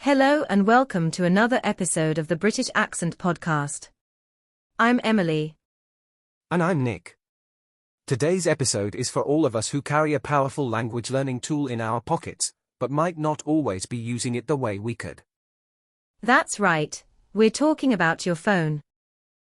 Hello and welcome to another episode of the British Accent Podcast. I'm Emily. And I'm Nick. Today's episode is for all of us who carry a powerful language learning tool in our pockets, but might not always be using it the way we could. That's right, we're talking about your phone.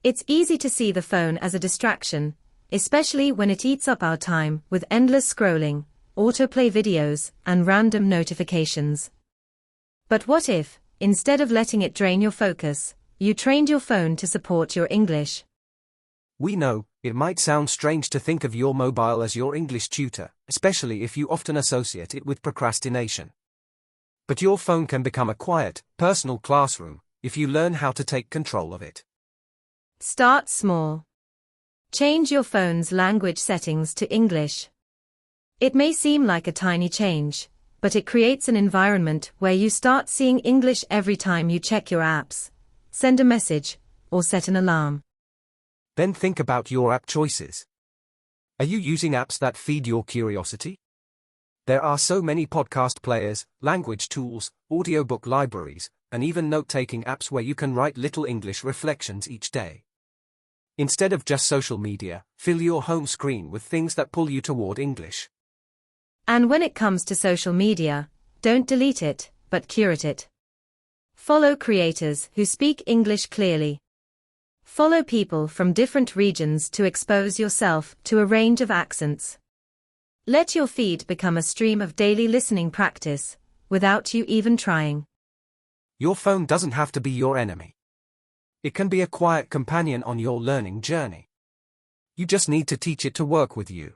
It's easy to see the phone as a distraction, especially when it eats up our time with endless scrolling, autoplay videos, and random notifications. But what if, instead of letting it drain your focus, you trained your phone to support your English? We know, it might sound strange to think of your mobile as your English tutor, especially if you often associate it with procrastination. But your phone can become a quiet, personal classroom, if you learn how to take control of it. Start small. Change your phone's language settings to English. It may seem like a tiny change, but it creates an environment where you start seeing English every time you check your apps, send a message, or set an alarm. Then think about your app choices. Are you using apps that feed your curiosity? There are so many podcast players, language tools, audiobook libraries, and even note-taking apps where you can write little English reflections each day. Instead of just social media, fill your home screen with things that pull you toward English. And when it comes to social media, don't delete it, but curate it. Follow creators who speak English clearly. Follow people from different regions to expose yourself to a range of accents. Let your feed become a stream of daily listening practice, without you even trying. Your phone doesn't have to be your enemy. It can be a quiet companion on your learning journey. You just need to teach it to work with you.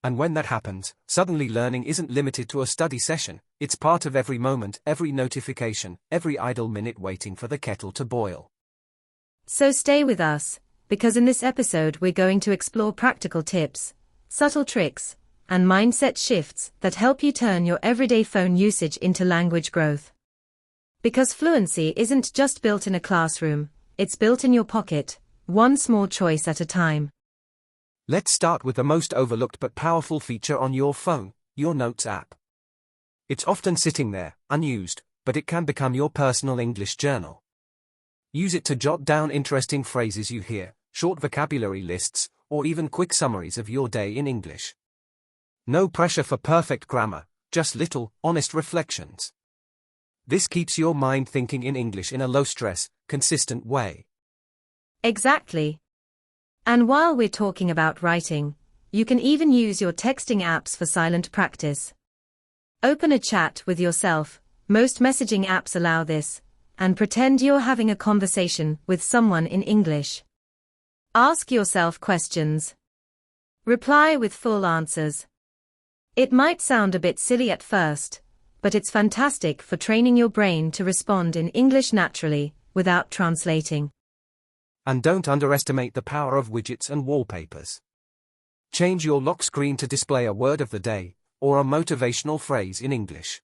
And when that happens, suddenly learning isn't limited to a study session, it's part of every moment, every notification, every idle minute waiting for the kettle to boil. So stay with us, because in this episode we're going to explore practical tips, subtle tricks, and mindset shifts that help you turn your everyday phone usage into language growth. Because fluency isn't just built in a classroom, it's built in your pocket, one small choice at a time. Let's start with the most overlooked but powerful feature on your phone, your Notes app. It's often sitting there, unused, but it can become your personal English journal. Use it to jot down interesting phrases you hear, short vocabulary lists, or even quick summaries of your day in English. No pressure for perfect grammar, just little, honest reflections. This keeps your mind thinking in English in a low-stress, consistent way. Exactly. And while we're talking about writing, you can even use your texting apps for silent practice. Open a chat with yourself, most messaging apps allow this, and pretend you're having a conversation with someone in English. Ask yourself questions. Reply with full answers. It might sound a bit silly at first, but it's fantastic for training your brain to respond in English naturally, without translating. And don't underestimate the power of widgets and wallpapers. Change your lock screen to display a word of the day, or a motivational phrase in English.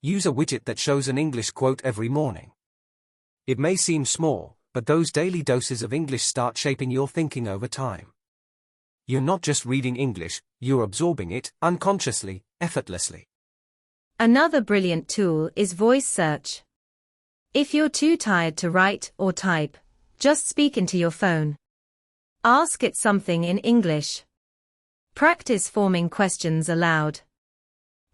Use a widget that shows an English quote every morning. It may seem small, but those daily doses of English start shaping your thinking over time. You're not just reading English, you're absorbing it, unconsciously, effortlessly. Another brilliant tool is voice search. If you're too tired to write or type, just speak into your phone. Ask it something in English. Practice forming questions aloud.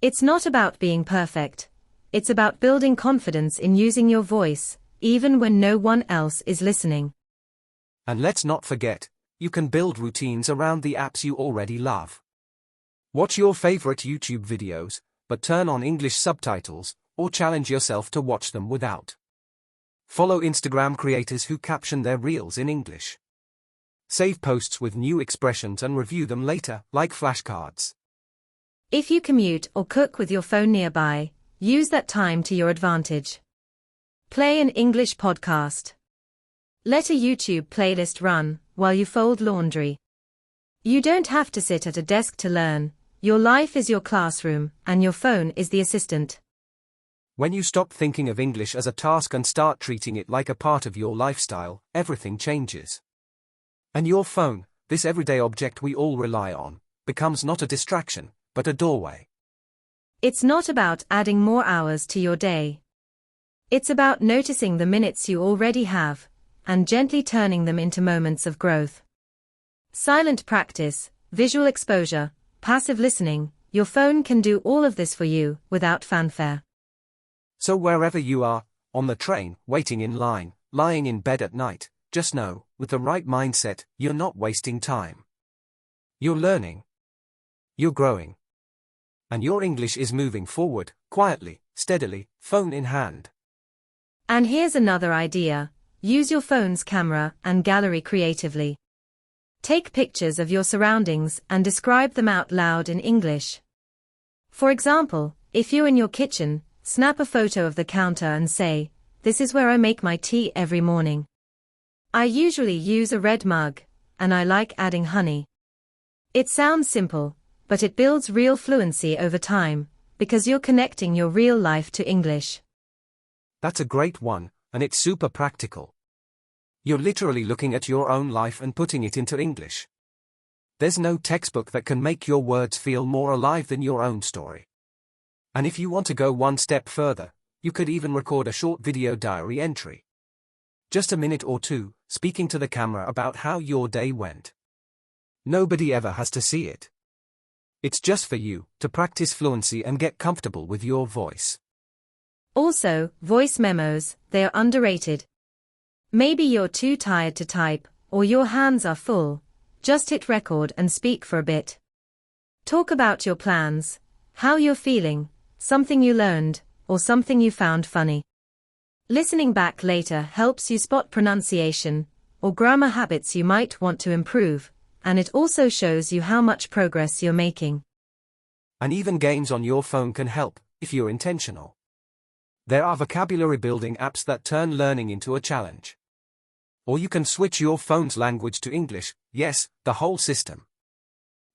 It's not about being perfect. It's about building confidence in using your voice, even when no one else is listening. And let's not forget, you can build routines around the apps you already love. Watch your favorite YouTube videos, but turn on English subtitles, or challenge yourself to watch them without. Follow Instagram creators who caption their reels in English. Save posts with new expressions and review them later, like flashcards. If you commute or cook with your phone nearby, use that time to your advantage. Play an English podcast. Let a YouTube playlist run while you fold laundry. You don't have to sit at a desk to learn. Your life is your classroom, and your phone is the assistant. When you stop thinking of English as a task and start treating it like a part of your lifestyle, everything changes. And your phone, this everyday object we all rely on, becomes not a distraction, but a doorway. It's not about adding more hours to your day. It's about noticing the minutes you already have, and gently turning them into moments of growth. Silent practice, visual exposure, passive listening, your phone can do all of this for you, without fanfare. So wherever you are, on the train, waiting in line, lying in bed at night, just know, with the right mindset, you're not wasting time. You're learning. You're growing. And your English is moving forward, quietly, steadily, phone in hand. And here's another idea. Use your phone's camera and gallery creatively. Take pictures of your surroundings and describe them out loud in English. For example, if you're in your kitchen, snap a photo of the counter and say, "This is where I make my tea every morning. I usually use a red mug, and I like adding honey." It sounds simple, but it builds real fluency over time, because you're connecting your real life to English. That's a great one, and it's super practical. You're literally looking at your own life and putting it into English. There's no textbook that can make your words feel more alive than your own story. And if you want to go one step further, you could even record a short video diary entry. Just a minute or two, speaking to the camera about how your day went. Nobody ever has to see it. It's just for you, to practice fluency and get comfortable with your voice. Also, voice memos, they are underrated. Maybe you're too tired to type, or your hands are full. Just hit record and speak for a bit. Talk about your plans, how you're feeling, something you learned, or something you found funny. Listening back later helps you spot pronunciation, or grammar habits you might want to improve, and it also shows you how much progress you're making. And even games on your phone can help, if you're intentional. There are vocabulary building apps that turn learning into a challenge. Or you can switch your phone's language to English, yes, the whole system.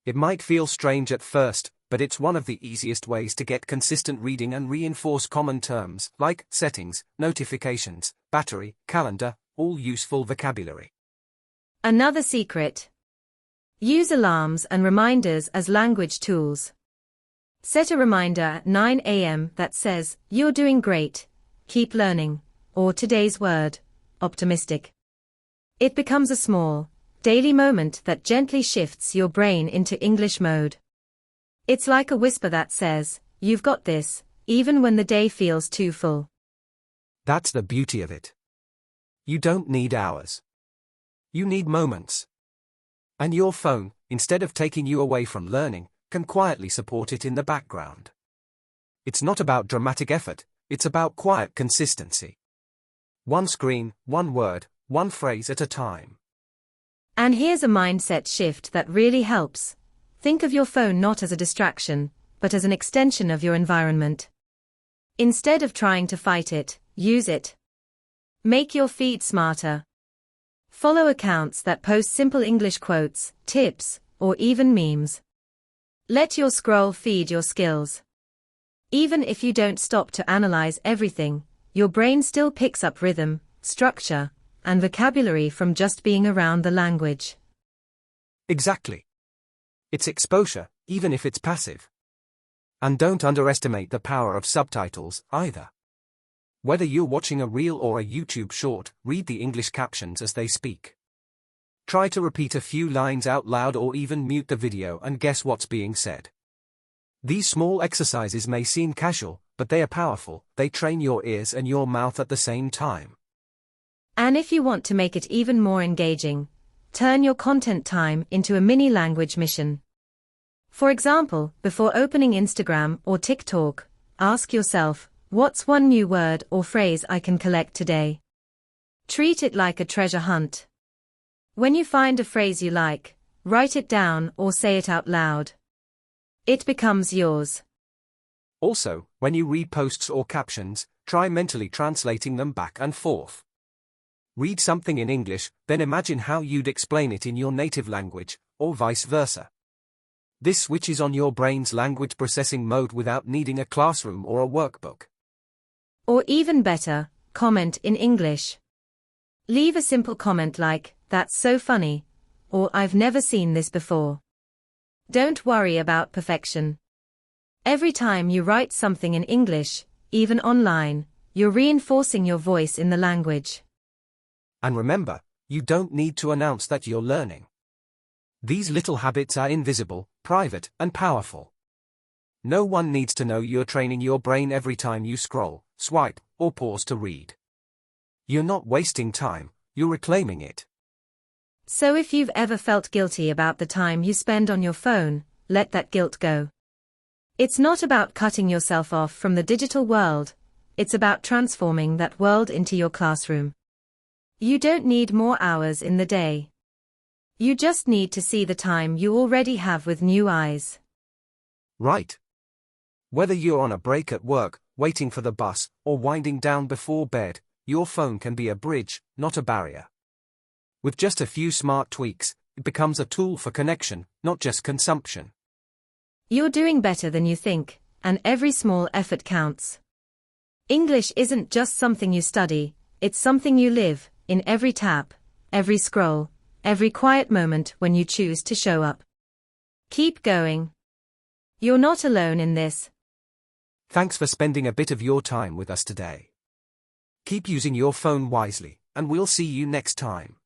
It might feel strange at first, but it's one of the easiest ways to get consistent reading and reinforce common terms, like settings, notifications, battery, calendar, all useful vocabulary. Another secret. Use alarms and reminders as language tools. Set a reminder at 9 a.m. that says, "You're doing great, keep learning," or today's word, optimistic. It becomes a small, daily moment that gently shifts your brain into English mode. It's like a whisper that says, "You've got this," even when the day feels too full. That's the beauty of it. You don't need hours. You need moments. And your phone, instead of taking you away from learning, can quietly support it in the background. It's not about dramatic effort, it's about quiet consistency. One screen, one word, one phrase at a time. And here's a mindset shift that really helps. Think of your phone not as a distraction, but as an extension of your environment. Instead of trying to fight it, use it. Make your feed smarter. Follow accounts that post simple English quotes, tips, or even memes. Let your scroll feed your skills. Even if you don't stop to analyze everything, your brain still picks up rhythm, structure, and vocabulary from just being around the language. Exactly. It's exposure, even if it's passive. And don't underestimate the power of subtitles, either. Whether you're watching a reel or a YouTube short, read the English captions as they speak. Try to repeat a few lines out loud or even mute the video and guess what's being said. These small exercises may seem casual, but they are powerful. They train your ears and your mouth at the same time. And if you want to make it even more engaging, turn your content time into a mini language mission. For example, before opening Instagram or TikTok, ask yourself, what's one new word or phrase I can collect today? Treat it like a treasure hunt. When you find a phrase you like, write it down or say it out loud. It becomes yours. Also, when you read posts or captions, try mentally translating them back and forth. Read something in English, then imagine how you'd explain it in your native language, or vice versa. This switches on your brain's language processing mode without needing a classroom or a workbook. Or even better, comment in English. Leave a simple comment like, "That's so funny," or "I've never seen this before." Don't worry about perfection. Every time you write something in English, even online, you're reinforcing your voice in the language. And remember, you don't need to announce that you're learning. These little habits are invisible, private, and powerful. No one needs to know you're training your brain every time you scroll, swipe, or pause to read. You're not wasting time, you're reclaiming it. So if you've ever felt guilty about the time you spend on your phone, let that guilt go. It's not about cutting yourself off from the digital world, it's about transforming that world into your classroom. You don't need more hours in the day. You just need to see the time you already have with new eyes. Right. Whether you're on a break at work, waiting for the bus, or winding down before bed, your phone can be a bridge, not a barrier. With just a few smart tweaks, it becomes a tool for connection, not just consumption. You're doing better than you think, and every small effort counts. English isn't just something you study, it's something you live, in every tap, every scroll, every quiet moment when you choose to show up. Keep going. You're not alone in this. Thanks for spending a bit of your time with us today. Keep using your phone wisely, and we'll see you next time.